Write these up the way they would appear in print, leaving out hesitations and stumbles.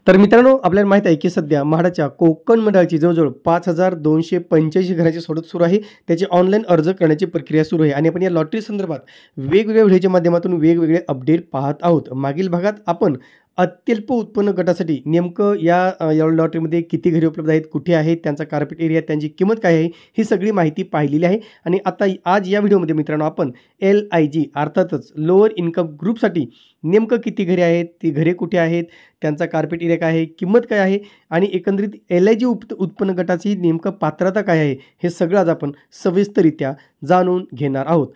तर मित्रांनो, आपल्याला माहीत आहे की सध्या म्हाडाच्या कोकण मंडळाची जवळजवळ 5285 घरांची सोडत सुरू आहे. त्याची ऑनलाईन अर्ज करण्याची प्रक्रिया सुरू आहे आणि आपण या लॉटरी संदर्भात वेगवेगळ्या व्हिडिओच्या माध्यमातून वेगवेगळे अपडेट पाहत आहोत. मागील भागात आपण अत्यल्प उत्पन्न गटासाठी नेमकं या लॉटरीमध्ये किती घरे उपलब्ध आहेत, कुठे आहेत, त्यांचा कार्पेट एरिया, त्यांची किंमत काय आहे, ही सगळी माहिती पाहिलेली आहे. आणि आता आज या व्हिडिओमध्ये मित्रांनो आपण LIG अर्थातच लोअर इन्कम ग्रुपसाठी नेमकं किती घरे आहेत, ती घरे कुठे आहेत, त्यांचा कार्पेट एरिया काय आहे, किंमत काय आहे आणि एकंदरीत LIG उत्पन्न गटाची नेमकं पात्रता काय आहे, हे सगळं आज आपण सविस्तररित्या जाणून घेणार आहोत.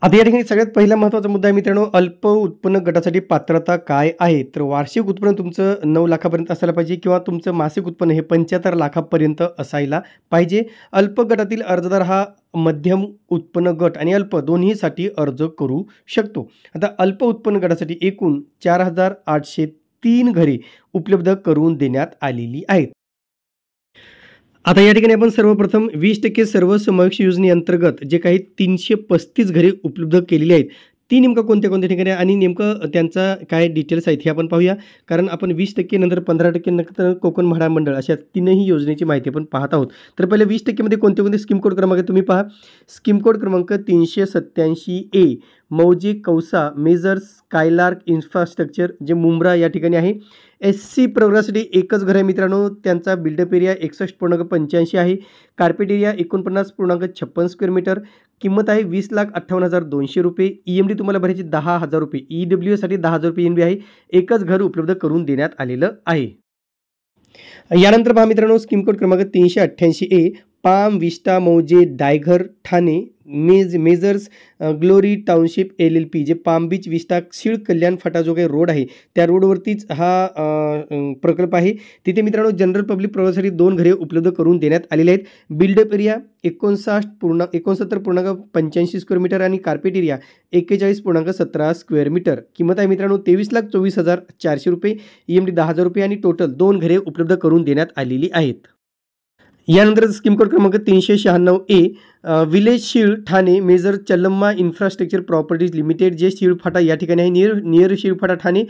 आता या ठिकाणी सगळ्यात पहिला महत्त्वाचा मुद्दा आहे मित्रांनो, अल्प उत्पन्न गटासाठी पात्रता काय आहे. तर वार्षिक उत्पन्न तुमचं 9 लाखापर्यंत असायला पाहिजे किंवा तुमचं मासिक उत्पन्न हे 75 लाखापर्यंत असायला पाहिजे. अल्प गटातील अर्जदार हा मध्यम उत्पन्न गट आणि अल्प दोन्हीसाठी अर्ज करू शकतो. आता अल्प उत्पन्न गटासाठी एकूण 4803 घरे उपलब्ध करून देण्यात आलेली आहेत. आता या ठिकाणी आपण सर्वप्रथम 20% सर्वसमावेश योजनेअंतर्गत जे काही 335 घरे उपलब्ध केलेली आहेत, ती नेमकं कोणत्या ठिकाणी आहे आणि नेमकं त्यांचा काय डिटेल्स आहेत हे आपण पाहूया. कारण आपण 20% नंतर 15% नंतर कोकण म्हाडा मंडळ अशा तीनही योजनेची माहिती आपण पाहत आहोत. तर पहिले 20% मध्ये कोणते स्कीम कोड क्रमांक तुम्ही पहा. स्कीम कोड क्रमांक 387A मौजे कौसा मेजर्स स्कायलार्क इन्फ्रास्ट्रक्चर जे मुंब्रा या ठिकाणी आहे. SC प्रवर्गासाठी एकच घर आहे मित्रांनो. त्यांचा बिल्डअप एरिया 61.85 आहे. Carpet area 49.56 square metre. किंमत आहे 20,58,200 रुपये. EMD तुम्हाला भरायची 10,000 रुपये. EWS साठी 10,000 रुपये EMD आहे. एकच घर उपलब्ध करून देण्यात आलेलं आहे. यानंतर पहा मित्रांनो, स्कीम कोड क्रमांक 388A पाम विस्टा मौजे Daighar Thane measures glory township LLP जे पाम बीच विस्टा शीळ कल्याण फाटा जो काही रोड आहे त्या रोडवरतीच हा प्रकल्प आहे. तिथे मित्रांनो जनरल पब्लिक प्रवासासाठी 2 घरे उपलब्ध करून देण्यात आलेले आहेत. बिल्डअप एरिया 69.85 स्क्वेअर मीटर आणि कार्पेट एरिया 41.17 स्क्वेअर मीटर. किंमत आहे मित्रांनो 23,24,400 रुपये. EMD 10,000 रुपये आणि टोटल 2 घरे उपलब्ध करून देण्यात आलेली आहेत. यानंतर स्कीम कोड क्रमांक 396A village Shil Thane messrs Challamma infrastructure properties limited जे शीळफाटा या ठिकाणी आहे. नियर शीळफाटा ठाणे.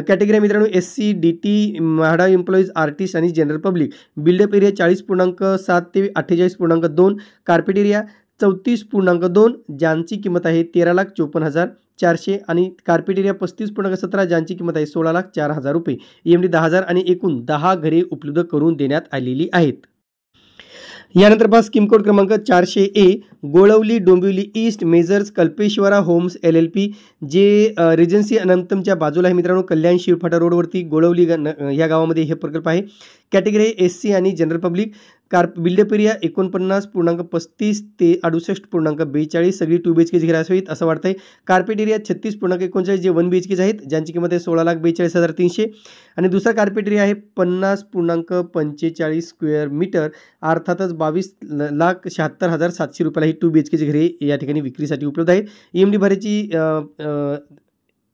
कॅटेगरी मित्रांनो SC DT MHADA employees artist आणि जनरल पब्लिक. बिल्डअप एरिया 40.7 ते 48.2. कार्पेट एरिया 34.2 ज्यांची किंमत आहे 13,54,400 आणि कार्पेट एरिया 35.17 ज्यांची किंमत आहे 16,04,000 रुपये. EMD 10,000 आणि एकूण 10 घरे उपलब्ध करून देण्यात आलेली आहेत. यानंतर पहा स्कीम कोड क्रमांक 400A Golavali Dombivli east messrs Kalpeshwara homes LLP जे रेजन्सी अनंतमच्या बाजूला आहे मित्रांनो. कल्याण शिवफाटा रोडवरती गोळवली या गावामध्ये हे प्रकल्प आहे. कॅटेगरी SC आणि जनरल पब्लिक. बिल्डअप एरिया 49.35 ते 68.42 सगळी 2 BHK घरे असावीत असं वाटतंय. कार्पेट एरिया 36.39 जे 1 BHK आहेत ज्यांची किंमत आहे 16,42,300 आणि दुसरा कार्पेट एरिया आहे 50.45 स्क्वेअर मीटर अर्थातच 22,76,700 रुपयाला ही 2 BHK घरे या ठिकाणी विक्रीसाठी उपलब्ध आहेत. EMD भरायची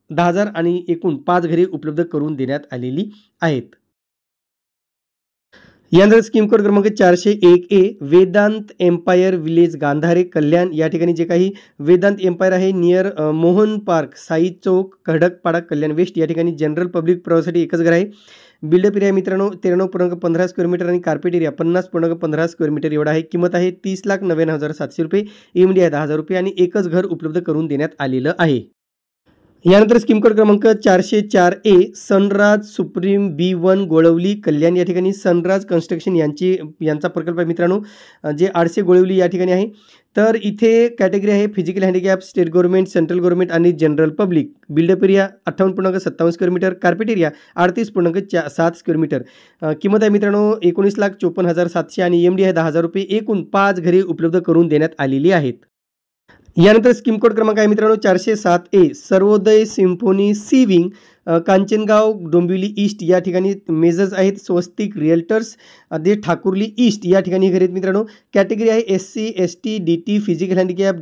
10,000 आणि एकूण 5 घरे उपलब्ध करून देण्यात आलेली आहेत. यानंतर स्कीम कोड क्रमांक 401A वेदांत एम्पायर विलेज गांधारे कल्याण या ठिकाणी जे काही वेदांत एम्पायर आहे नियर मोहन पार्क साई चौक खडकपाडा कल्याण वेस्ट या ठिकाणी जनरल पब्लिक प्रवासासाठी एकच घर आहे. बिल्डअप एरिया मित्रांनो 93.15 स्क्वेअर मीटर आणि कार्पेट एरिया 50.15 स्क्वेअर मीटर एवढा आहे. किंमत आहे 30,99,700 रुपये. EMD आहे 10,000 रुपये आणि एकच घर उपलब्ध करून देण्यात आलेलं आहे. यानंतर स्कीम कोड क्रमांक 404A Sanraj supreme B1 Golavali कल्याण या ठिकाणी सनराज कन्स्ट्रक्शन यांचा प्रकल्प आहे मित्रांनो जे आडसे गोळवली या ठिकाणी आहे. तर इथे कॅटेगरी आहे physical handicap state government central government आणि general public. Built up area 58.57 square metre. Carpet area 38.7 square metre. किंमत आहे मित्रांनो 19,54,700 आणि EMD आहे 10,000 रुपये. एकूण 5 घरे उपलब्ध करून देण्यात आलेली आहेत. यानंतर स्कीम कोड क्रमांक आहे मित्रांनो 407A Sarvodaya symphony C wing Kanchangaon Dombivli east या ठिकाणी मेजर्स आहेत. स्वस्तिक रिअल्टर्स दे ठाकुर्ली ईस्ट या ठिकाणी घरे आहेत मित्रांनो. कॅटेगरी आहे SC ST DT physical handicap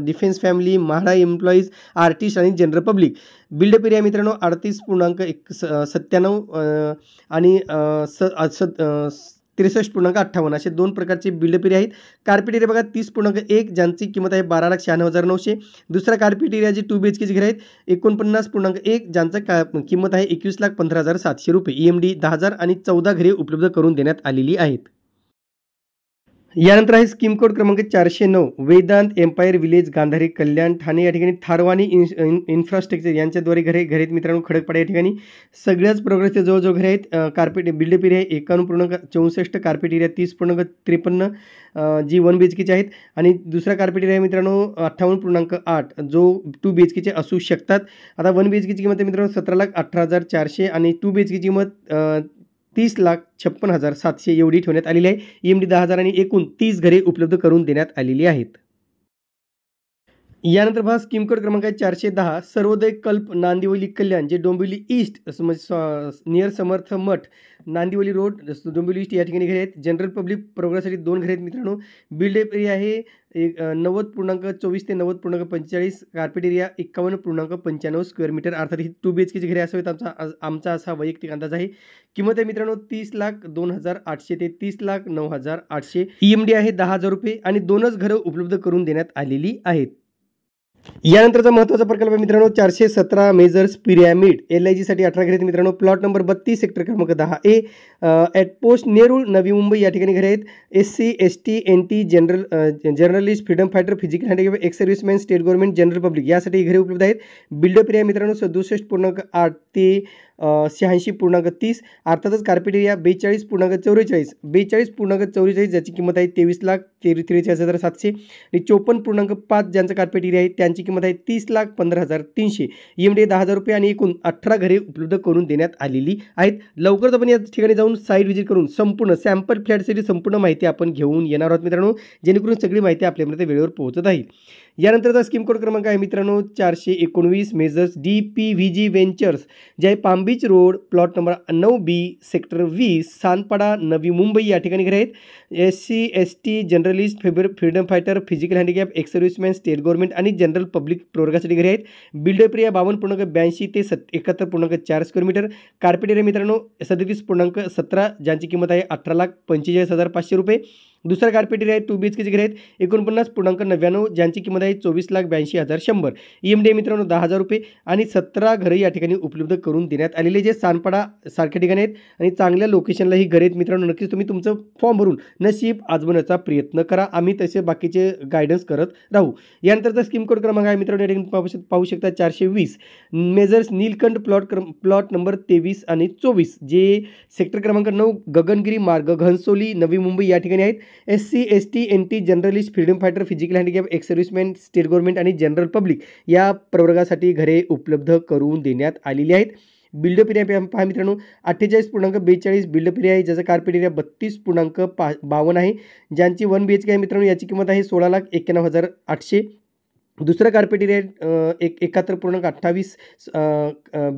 defence family MHADA employees artist आणि जनरल पब्लिक. बिल्डअप एरिया मित्रांनो 38.97 आणि 63.58 असे 2 प्रकारचे बिल्डअप एरिया आहेत. कार्पेट एरिया बघा 30.1 ज्यांची किंमत आहे 12,96,900. दुसरा कार्पेट एरिया जे 2 BHKचे घर आहेत 49.1 ज्यांचा किंमत आहे 21,15,700 रुपये. EMD 10,000 आणि 14 घरे उपलब्ध करून देण्यात आलेली आहेत. यानंतर आहे स्कीम कोड क्रमांक 409 वेदांत एम्पायर विलेज गांधारी कल्याण ठाणे या ठिकाणी थारवानी इन्फ्रास्ट्रक्चर यांच्याद्वारे घरे आहेत मित्रांनो. खडकपाडा या ठिकाणी सगळ्याच प्रोग्रेसचे जवळजवळ घरे आहेत. Carpet buildup area 51.64, carpet area 30.53 जी 1 BHKचे आहेत. आणि दुसरा कार्पेट एरिया मित्रांनो 58.8 जो 2 BHKचे असू शकतात. आता 1 BHKची किंमत आहे मित्रांनो 17,18,400 आणि 2 BHKची किंमत 30,56,700 एवढी ठेवण्यात आलेली आहे. EMD 10,000 आणि एकूण 30 घरे उपलब्ध करून देण्यात आलेली आहेत. यानंतर पहा स्कीम कोड क्रमांक आहे 410 सर्वोदय कल्प नांदिवली कल्याण जे डोंबिवली ईस्ट नियर समर्थ मठ नांदिवली रोड डोंबिवली ईस्ट या ठिकाणी घरे आहेत. जनरल पब्लिक प्रोग्रेससाठी 2 घरे आहेत मित्रांनो. बिल्डअप एरिया आहे 90.24 ते 90.45, कार्पेट एरिया 51.95 स्क्वेअर मीटर. अर्थात ही 2 BHKची घरे असावेत आमचा असा वैयक्तिक अंदाज आहे. किंमत आहे मित्रांनो 30,02,800 ते 30,09,800. EMD आहे 10,000 रुपये आणि 2च घरं उपलब्ध करून देण्यात आलेली आहेत. यानंतरचा महत्त्वाचा प्रकल्प आहे मित्रांनो 417 मेजर्स पिरॅमिड LIGसाठी 18 घरे आहेत मित्रांनो. प्लॉट नंबर 32 सेक्टर क्रमांक 10A ॲटपोस्ट नेरूळ नवी मुंबई या ठिकाणी घरे आहेत. SC ST NT journalist freedom fighter physical handicap ex serviceman state government general public यासाठी घरे उपलब्ध आहेत. बिल्डअप एरिया मित्रांनो 67.8 ते 86.30. अर्थातच कार्पेट एरिया 42.44 ज्याची किंमत आहे 23,43,700 आणि 54.5 ज्यांचा कार्पेट एरिया आहे त्यांची किंमत आहे 30,15,300. EMD 10,000 रुपये आणि एकूण 18 घरे उपलब्ध करून देण्यात आलेली आहेत. लवकरच आपण या ठिकाणी जाऊन साईट व्हिजिट करून संपूर्ण सॅम्पल फ्लॅटसाठी संपूर्ण माहिती आपण घेऊन येणार आहोत मित्रांनो, जेणेकरून सगळी माहिती आपल्यापर्यंत वेळेवर पोहोचत आहे. यानंतरचा स्कीम कोड क्रमांक आहे मित्रांनो 419 मेजर्स DPVG व्हेंचर्स जे आहे palm beach road plot number 9B sector 20 Sanpada Navi Mumbai या ठिकाणी घरे आहेत. SC ST journalist freedom fighter physical handicap ex serviceman state government आणि जनरल पब्लिक प्रोग्रेससाठी घरे आहेत. बिल्डअप एरिया 52.82 ते 71.4 स्क्वेअर मीटर. कार्पेट एरिया मित्रांनो 37.17 ज्यांची किंमत आहे 18,45,500 रुपये. दुसरा कार्पेट एरिया आहे 2 BHKचे घरे आहेत 49.99 ज्यांची किंमत आहे 24,82,100. EMD मित्रांनो 10,000 रुपये आणि 17 घरे या ठिकाणी उपलब्ध करून देण्यात आलेले जे सानपाडा सारख्या ठिकाणी आहेत आणि चांगल्या लोकेशनला ही घरे आहेत मित्रांनो. नक्कीच तुम्ही तुमचं फॉर्म भरून नशीब आजमावण्याचा प्रयत्न करा. आम्ही तसे बाकीचे गायडन्स करत राहू. यानंतरचा स्कीम कोड क्रमांक आहे मित्रांनो या ठिकाणी पाहू शकता 420 मेजर्स नीलकंठ प्लॉट नंबर 23 आणि 24 जे सेक्टर क्रमांक 9 गगनगिरी मार्ग घनसोली नवी मुंबई या ठिकाणी आहेत. SC ST NT journalist freedom fighter physical handicap ex serviceman state government आणि जनरल पब्लिक या प्रवर्गासाठी घरे उपलब्ध करून देण्यात आलेली आहेत. बिल्डअप एरिया पहा मित्रांनो 48.42 बिल्डअप एरिया आहे ज्याचा कार्पेट एरिया 32.52 आहे. ज्यांची 1 BHK आहे मित्रांनो याची किंमत आहे 16,91,800. दुसरा कार्पेट एरिया 71.28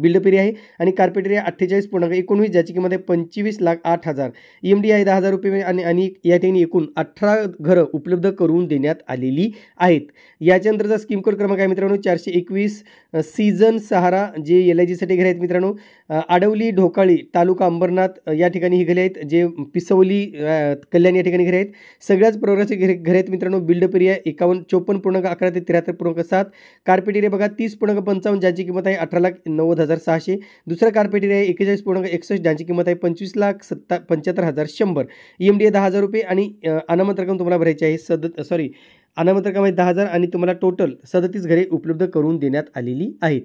बिल्डअप एरिया आहे आणि कार्पेट एरिया 48.19 ज्याची किंमत आहे 25,08,000. EMD आहे 10,000 रुपये आणि या ठिकाणी एकूण 18 घरं उपलब्ध करून देण्यात आलेली आहेत. याच्यानंतरचा स्कीम कोड क्रमांक आहे मित्रांनो 421 सीझन सहारा जे LIGसाठी घरे आहेत मित्रांनो. आडवली ढोकाळी तालुका अंबरनाथ या ठिकाणी ही घरे आहेत जे पिसवली कल्याण या ठिकाणी घरे आहेत. सगळ्याच प्रवर्गाचे घरे आहेत मित्रांनो. बिल्डअप एरिया 54.11 ते 73.7. कार्पेट एरिया बघा 30.55 ज्यांची किंमत आहे 18,90,600. दुसरा कार्पेट एरिया 41.61 ज्यांची किंमत आहे 25,75,100. EMD आहे 10,000 रुपये आणि अनामत रक्कम तुम्हाला भरायची आहे अनामत रक्कम आहे 10,000 आणि तुम्हाला टोटल 37 घरे उपलब्ध करून देण्यात आलेली आहेत.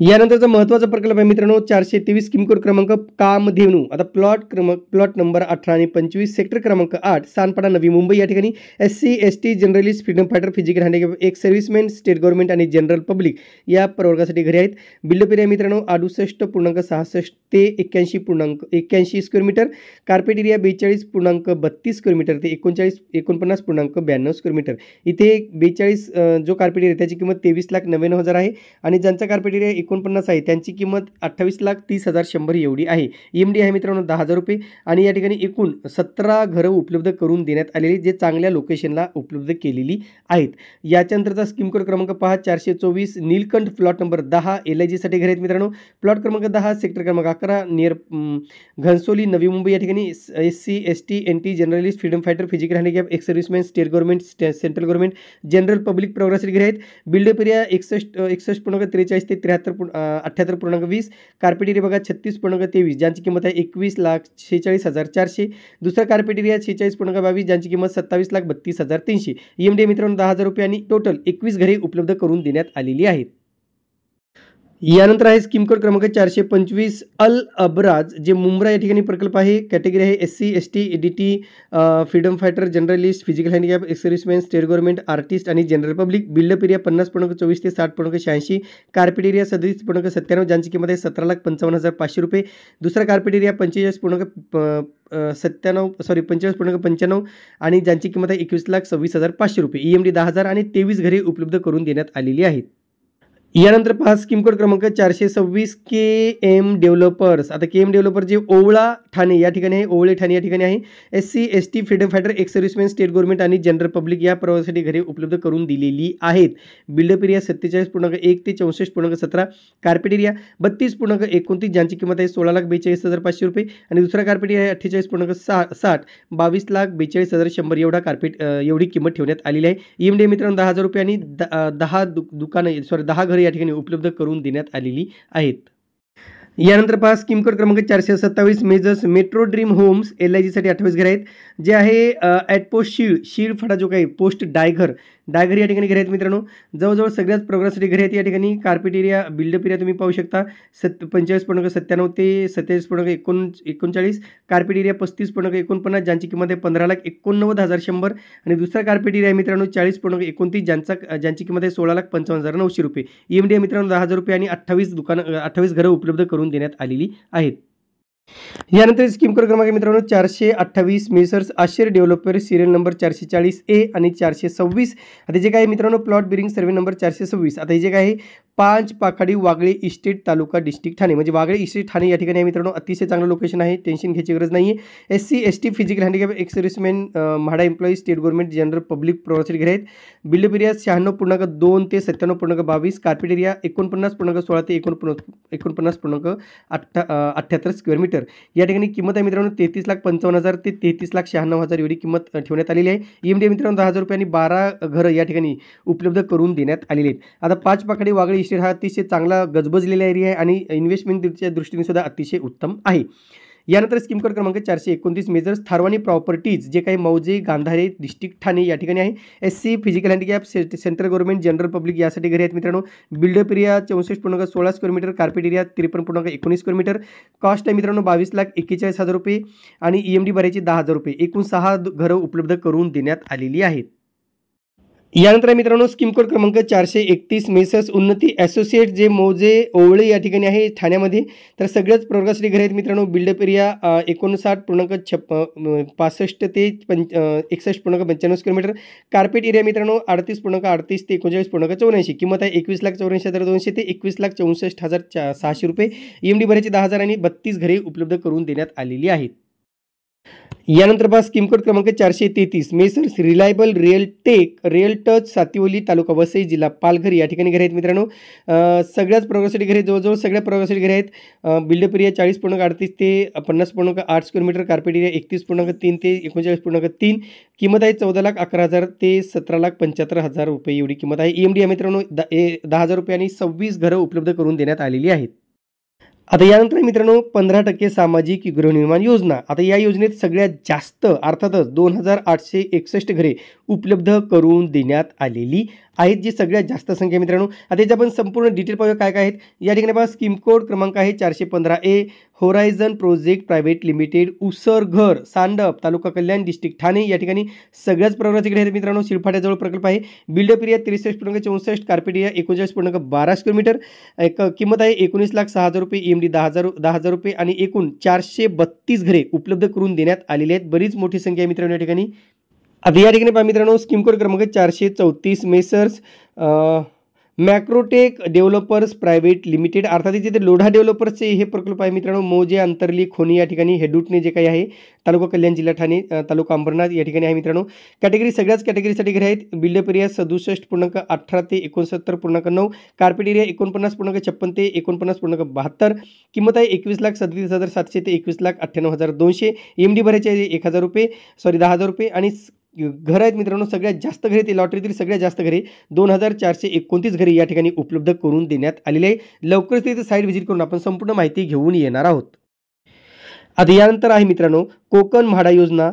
यानंतरचा महत्त्वाचा प्रकल्प आहे मित्रांनो 423 स्कीम कोड क्रमांक कामधेनू. आता प्लॉट नंबर 18 आणि 25 सेक्टर क्रमांक 8 सानपाडा नवी मुंबई या ठिकाणी SC ST journalist freedom fighter physical handicap ex serviceman state government आणि जनरल पब्लिक या प्रवर्गासाठी घरे आहेत. बिल्डअप एरिया मित्रांनो 68.66 ते 81 square metre. Carpet area 42.32 square metre ते 49.92 स्क्वेअर मीटर. इथे 42 जो कार्पेट एरिया त्याची किंमत 23,99,000 आहे आणि ज्यांचा कार्पेट एरिया 49 आहे त्यांची किंमत 28,30,100 एवढी आहे. EMD आहे मित्रांनो 10,000 रुपये आणि या ठिकाणी एकूण 17 घरं उपलब्ध करून देण्यात आलेली जे चांगल्या लोकेशनला उपलब्ध केलेली आहेत. याच्यानंतरचा स्कीम कोड क्रमांक पहा 424 नीलकंठ प्लॉट नंबर 10 LIGसाठी घर आहेत मित्रांनो. प्लॉट क्रमांक 10 सेक्टर क्रमांक 11 नियर घनसोली नवी मुंबई. या ठिकाणी SC ST NT journalist freedom fighter physical handicap ex serviceman state government central government general public प्रोग्रेससाठी घर आहेत. बिल्डअप एरिया 61.43 ते 78.20. कार्पेट एरिया बघा 36.23 ज्यांची किंमत आहे 21,46,400. दुसरा कार्पेट एरिया 46.22 ज्यांची किंमत 27,32,300. EMD मित्रांनो 10,000 रुपये आणि टोटल 21 घरे उपलब्ध करून देण्यात आलेली आहेत. यानंतर आहे स्कीम कोड क्रमांक 425 अल अबराज जे मुंब्रा या ठिकाणी प्रकल्प आहे. कॅटेगरी आहे SC ST DT freedom fighter journalist physical handicap ex serviceman state government artist आणि जनरल पब्लिक. बिल्डअप एरिया 50.24 ते 60.86. कार्पेट एरिया 37.97 ज्यांची किंमत आहे 17,55,500 रुपये. दुसरा कार्पेट एरिया 45.95 आणि ज्यांची किंमत आहे 21,26,500 रुपये. EMD 10,000 आणि 23 घरे उपलब्ध करून देण्यात आलेली आहेत. यानंतर पहा स्कीम कोड क्रमांक 426 KM डेव्हलपर्स. आता KM डेव्हलपर जे ओवळा ठाणे या ठिकाणी आहे, ओवळे ठाणे या ठिकाणी आहे. SC ST freedom fighter x serviceman state government आणि जनरल पब्लिक या प्रवासासाठी घरे उपलब्ध करून दिलेली आहेत. बिल्डअप एरिया 47.1 ते 64.17. कार्पेट एरिया 32.29 ज्यांची किंमत आहे 16,42,500 रुपये आणि दुसरा कार्पेट एरिया 48.60 22,42,100 एवढा एवढी किंमत ठेवण्यात आलेली आहे. EMD मित्रांनो 10,000 रुपये आणि 10 घरे या ठिकाणी उपलब्ध करून देण्यात आलेली आहेत. यानंतर पहा स्कीम कोड क्रमांक 427 मेजर्स मेट्रो ड्रीम होम्स LIGसाठी 28 घरे आहेत जे आहे ॲटपोस्ट शीळ फाटा जो काही पोस्ट डायघर या ठिकाणी घरे आहेत मित्रांनो. जवळजवळ सगळ्याच प्रोग्रेससाठी घरे आहेत या ठिकाणी. कार्पेट एरिया बिल्डअप एरिया तुम्ही पाहू शकता 45.97 ते 47.39. कार्पेट एरिया 35.49 ज्यांची किंमत आहे 15,89,100 आणि दुसरा कार्पेट एरिया मित्रांनो 40.29 ज्यांची किंमत आहे 16,55,900 रुपये. EMD मित्रांनो 10,000 रुपये आणि 28 घरं उपलब्ध करून देण्यात आलेली आहेत. यानंतर स्कीम कोड क्रमांक मित्रांनो 428 messrs Ashir developer serial number 440A आणि 426. आता जे काय मित्रांनो प्लॉट बिरिंग सर्वे नंबर 426. आता हे जे काय आहे 5 पाखाडी वागळे इस्टेट तालुका डिस्ट्रिक्ट ठाणे म्हणजे वागळे इस्टेट ठाणे या ठिकाणी आहे मित्रांनो. अतिशय चांगलं लोकेशन आहे, टेन्शन घ्यायची गरज नाही आहे. SC ST physical handicap ex serviceman MHADA employee state government general public provider घरे आहेत. बिल्डअप एरिया 96.2 ते 97.22. कार्पेट एरिया 49.16 ते 49.78 स्क्वेअर मीटर. या ठिकाणी किंमत आहे मित्रांनो 33,55,000 ते 33,96,000 एवढी किंमत ठेवण्यात आलेली आहे. EMD मित्रांनो 10,000 रुपये आणि 12 घरं या ठिकाणी उपलब्ध करून देण्यात आलेली आहेत. आता 5 पाखाडी वागळे इस्टेट हा अतिशय चांगला गजबजलेला एरिया आहे आणि इन्व्हेस्टमेंटच्या दृष्टीने सुद्धा अतिशय उत्तम आहे. यानंतर स्कीम कोड क्रमांक 429 मेजर्स थारवानी प्रॉपर्टीज जे काही मौजे गांधारे डिस्ट्रिक्ट ठाणे या ठिकाणी आहे. SC physical handicap central government general public यासाठी घरे आहेत मित्रांनो. Buildup area 64.16 square metre. Carpet area 53.19 square metre. Cost आहे मित्रांनो 22,41,000 रुपये आणि EMD भरायची 10,000 रुपये. एकूण 6 घरं उपलब्ध करून देण्यात आलेली आहेत. यानंतर मित्रांनो स्कीम कोड क्रमांक 431 मेसर्स उन्नती असोसिएट जे मौजे ओवळे या ठिकाणी आहे ठाण्यामध्ये. तर सगळ्याच प्रवर्गासाठी घरे आहेत मित्रांनो. बिल्डअप एरिया 59.65 ते 61.95 स्क्वेअर मीटर. कार्पेट एरिया मित्रांनो 38.38 ते 39.84. किंमत आहे 21,84,200 ते 21,64,600 रुपये. EMD भरायची 10,000 आणि 32 घरे उपलब्ध करून देण्यात आलेली आहेत. यानंतर पहा स्कीम कोड क्रमांक 433 messrs reliable real touch Sativali तालुका वसई जिल्हा पालघर या ठिकाणी घरे आहेत मित्रांनो. सगळ्याच प्रवासासाठी घरे जवळजवळ सगळ्या प्रवासासाठी घरे आहेत. बिल्डअप एरिया 40.38 ते 50.8 स्क्वेअर मीटर. कार्पेट एरिया 31.3 ते 39.3. किंमत आहे 14,11,000 ते 17,75,000 रुपये एवढी किंमत आहे. EMD मित्रांनो 10,000 रुपये आणि 26 घरं उपलब्ध करून देण्यात आलेली आहेत. आता यानंतर मित्रांनो 15% सामाजिक गृहनिर्माण योजना. आता या योजनेत सगळ्यात जास्त अर्थातच 2,861 घरे उपलब्ध करून देण्यात आलेली आहेत जी सगळ्यात जास्त संख्या मित्रांनो. आता याची आपण संपूर्ण डिटेल पाहूया काय काय आहेत. या ठिकाणी पहा स्कीम कोड क्रमांक आहे 415A horizon project private limited उसरघर सांडप तालुका कल्याण डिस्ट्रिक्ट ठाणे या ठिकाणी सगळ्याच प्रकारचे घरे आहेत मित्रांनो. शिळफाट्याजवळ प्रकल्प आहे. Buildup area 63.64. Carpet area 39.12 square metre. किंमत आहे 19,06,000 रुपये. EMD 10,000 रुपये आणि एकूण 432 घरे उपलब्ध करून देण्यात आलेली आहेत. बरीच मोठी संख्या आहे मित्रांनो या ठिकाणी. आता या ठिकाणी पहा मित्रांनो स्कीम कोड क्रमांक 434 messrs Macrotech developers private limited अर्थात इथे लोढा डेव्हलपर्सचे हे प्रकल्प आहे मित्रांनो. मौजे, अंतर्ली, खोनी या ठिकाणी हेडूटणे जे काही आहे, तालुका कल्याण, जिल्हा ठाणे, तालुका अंबरनाथ या ठिकाणी आहे मित्रांनो. कॅटेगरी सगळ्याच कॅटेगरीसाठी घरे आहेत. बिल्डअप एरिया 67.18 ते 69.9, कार्पेट एरिया 49.56 ते 49.72, किंमत आहे 21,37,700 ते 21,98,200. EMD भरायचे आहे ₹10,000 आणि घर आहेत मित्रांनो. सगळ्यात जास्त घरे ते लॉटरीतील सगळ्यात जास्त घरे 2,429 घरे या ठिकाणी उपलब्ध करून देण्यात आलेले आहे. लवकरच तिथे साईट व्हिजिट करून आपण संपूर्ण माहिती घेऊन येणार आहोत. आता यानंतर आहे मित्रांनो कोकण म्हाडा योजना,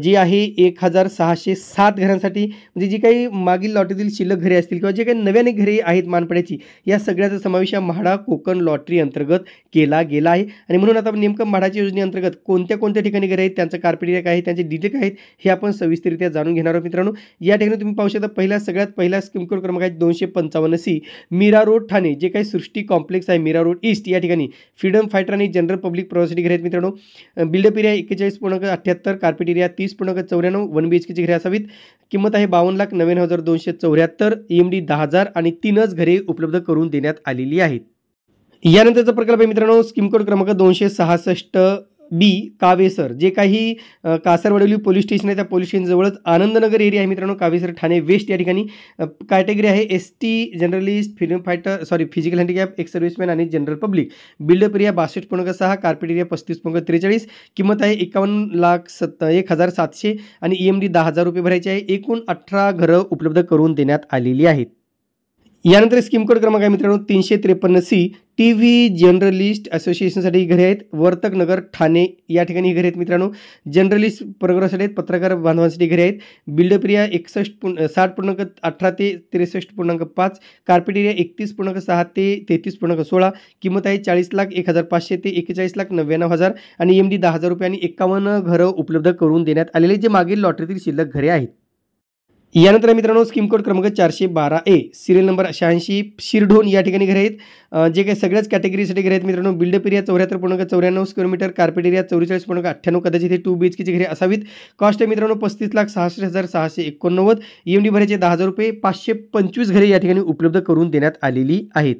जी आहे 1,607 घरांसाठी, म्हणजे जी काही मागील लॉटरीतील शिल्लक घरे असतील किंवा जे काही नव्याने घरे आहेत मानपड्याची, या सगळ्याचा समावेश या म्हाडा कोकण लॉटरी अंतर्गत केला गेला आहे. आणि म्हणून आता आपण नेमकं म्हाडाच्या योजनेअंतर्गत कोणत्या कोणत्या ठिकाणी घरे आहेत, त्यांचं कार्पेट एरिया काय आहे, त्यांचे डिटेल काय आहेत, हे आपण सविस्तररित्या जाणून घेणार आहोत मित्रांनो. या ठिकाणी तुम्ही पाहू शकता सगळ्यात पहिला स्कीम कोड क्रमांक आहे 255C, मीरा रोड ठाणे, जे काही सृष्टी कॉम्प्लेक्स आहे मीरा रोड ईस्ट या ठिकाणी फ्रीडम फायटर आणि जनरल पब्लिक प्रॉपर्टी घरे आहेत मित्रांनो. बिल्डअप एरिया 41.78, कार्पेट एरिया 30.94, 1 BHKची घरे असावीत. किंमत आहे 52,99,274, EMD 10,000 आणि 3च घरे उपलब्ध करून देण्यात आलेली आहेत. यानंतरचा प्रकल्प आहे मित्रांनो स्कीम कोड क्रमांक 266B, कावेसर, जे काही कासारवडवली पोलीस स्टेशन आहे, त्या पोलीस स्टेशन जवळच आनंदनगर एरिया आहे मित्रांनो. कावेसर ठाणे वेस्ट या ठिकाणी. कॅटेगरी आहे ST journalist, freedom fighter, physical handicap, ex serviceman आणि general public. Built up area 62.6, carpet area 35.43, किंमत आहे 51,1,700 आणि EMD 10,000 भरायचे आहे. एकूण 18 घरं उपलब्ध करून देण्यात आलेली आहेत. यानंतर स्कीम कोड क्रमांक आहे मित्रांनो 353C, TV जर्नलिस्ट असोसिएशनसाठी घरे आहेत. वर्तक नगर ठाणे या ठिकाणी घरे आहेत मित्रांनो. जर्नलिस्ट प्रोग्रामसाठी आहेत, पत्रकार बांधवांसाठी घरे आहेत. बिल्डअप एरिया 60.18 ते 63.5, कार्पेट एरिया 31.6 ते 33.16, किंमत आहे 40,01,500 ते 41,99,000 आणि EMD 10,000 आणि 51 घरं उपलब्ध करून देण्यात आलेले, जे मागील लॉटरीतील शिल्लक घरे आहेत. यानंतर मित्रांनो स्कीम कोड क्रमांक 412A, सिरियल नंबर 86, शिरढोण या ठिकाणी घरे आहेत. जे काही सगळ्याच कॅटेगरीसाठी घरे आहेत मित्रांनो. Buildup area 74.94 square metre, carpet area 44.98, कदाचित हे 2 BHKची घरे असावीत. कॉस्ट आहे मित्रांनो 35,66,689, EMD भरायचे ₹10,000. 525 घरे या ठिकाणी उपलब्ध करून देण्यात आलेली आहेत.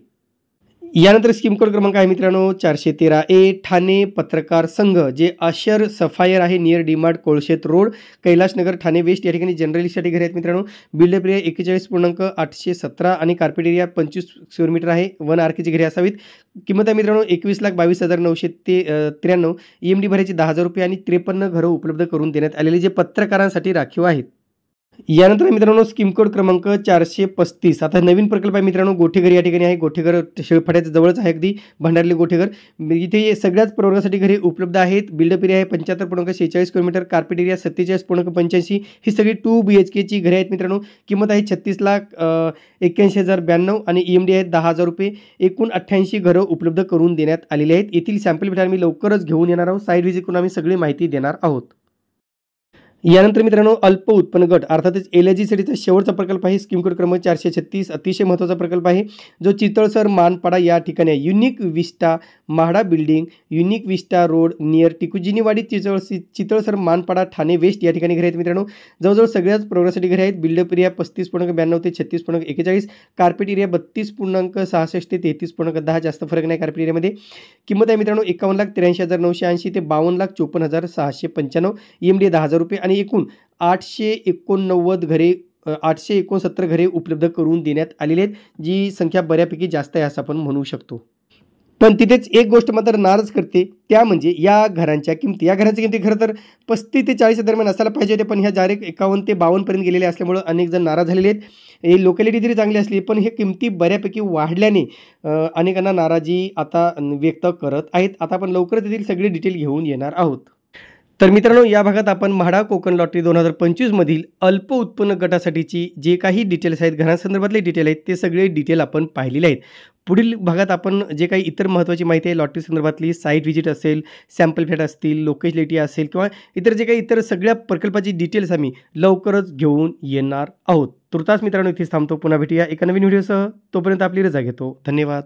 यानंतर स्कीम कोड क्रमांक आहे मित्रांनो 413A, ठाणे पत्रकार संघ, जे आशर सफायर आहे near DMart Kolshet road, Kailashnagar Thane west या ठिकाणी जनरलिस्टसाठी घरे आहेत मित्रांनो. बिल्डअप एरिया 41.817 आणि कार्पेट एरिया 25 स्क्वेअर मीटर आहे. 1 RKची घरे असावीत. किंमत आहे मित्रांनो 21,22,993, EMD भरायची ₹10,000 आणि 53 घरं उपलब्ध करून देण्यात आलेली, जे पत्रकारांसाठी राखीव आहेत. यानंतर मित्रांनो स्कीम कोड क्रमांक 435. आता नवीन प्रकल्प आहे मित्रांनो गोठेघर या ठिकाणी आहे. गोठेघर शेळफाट्याच्या जवळच आहे अगदी, भंडारली गोठेघर. इथे सगळ्याच प्रवर्गासाठी घरे उपलब्ध आहेत. बिल्डअप एरिया आहे 75.46 स्क्वेअर मीटर, कार्पेट एरिया 47.85, ही सगळी 2 BHKची घरे आहेत मित्रांनो. किंमत आहे 36,81,092 आणि EMD आहे ₹10,000. एकूण 88 घरं उपलब्ध करून देण्यात आलेली आहेत. येथील सॅम्पल भेट आम्ही लवकरच घेऊन येणार आहोत. साईट व्हिजिट करून आम्ही सगळी माहिती देणार आहोत. यानंतर मित्रांनो अल्प उत्पन्न गट अर्थातच LIGसाठीचा शेवटचा प्रकल्प आहे. स्कीम कोड क्रमांक 436, अतिशय महत्त्वाचा प्रकल्प आहे, जो चितळसर मानपाडा या ठिकाणी आहे. Unique vista MHADA building, unique vista road near Tikujiniwadi, Chitalsar Manpada Thane west या ठिकाणी घरे आहेत मित्रांनो. जवळजवळ सगळ्याच प्रवर्गासाठी घरे आहेत. बिल्डअप एरिया 35.92 ते 36.41, कार्पेट एरिया 32.66 ते 33.10, जास्त फरक नाही कार्पेट एरियामध्ये. किंमत आहे मित्रांनो 51,83,980 ते 52,54,695, EMD ₹10,000 आणि एकूण 889 घरे 869 घरे उपलब्ध करून देण्यात आलेली आहेत, जी संख्या बऱ्यापैकी जास्त आहे असं आपण म्हणू शकतो. पण तिथेच एक गोष्ट मात्र नाराज करते, त्या म्हणजे या घरांच्या किमती खरं तर 35 ते 40 दरम्यान असायला पाहिजे होते, पण ह्या डायरेक्ट 51 ते 52 पर्यंत गेलेले असल्यामुळे अनेक जण नाराज झालेले आहेत. हे लोकॅलिटी जरी चांगली असली पण हे किमती बऱ्यापैकी वाढल्याने अनेकांना नाराजी आता व्यक्त करत आहेत. आता आपण लवकरच येथील सगळी डिटेल घेऊन येणार आहोत. तर मित्रांनो या भागात आपण म्हाडा कोकण लॉटरी 2025 मधील अल्प उत्पन्न गटासाठीची जे काही डिटेल्स आहेत, घरांसंदर्भातले डिटेल आहेत, ते सगळे डिटेल आपण पाहिलेले आहेत. पुढील भागात आपण जे काही इतर महत्त्वाची माहिती आहे लॉटरी संदर्भातली, साईट व्हिजिट असेल, सॅम्पल फ्लॅट असतील, लोकेलिटी असेल किंवा इतर जे काही इतर सगळ्या प्रकल्पाची डिटेल्स आम्ही लवकरच घेऊन येणार आहोत. तुर्तास मित्रांनो इथेच थांबतो. पुन्हा भेटूया एका नवीन व्हिडिओसह. तोपर्यंत आपली रजा घेतो. धन्यवाद.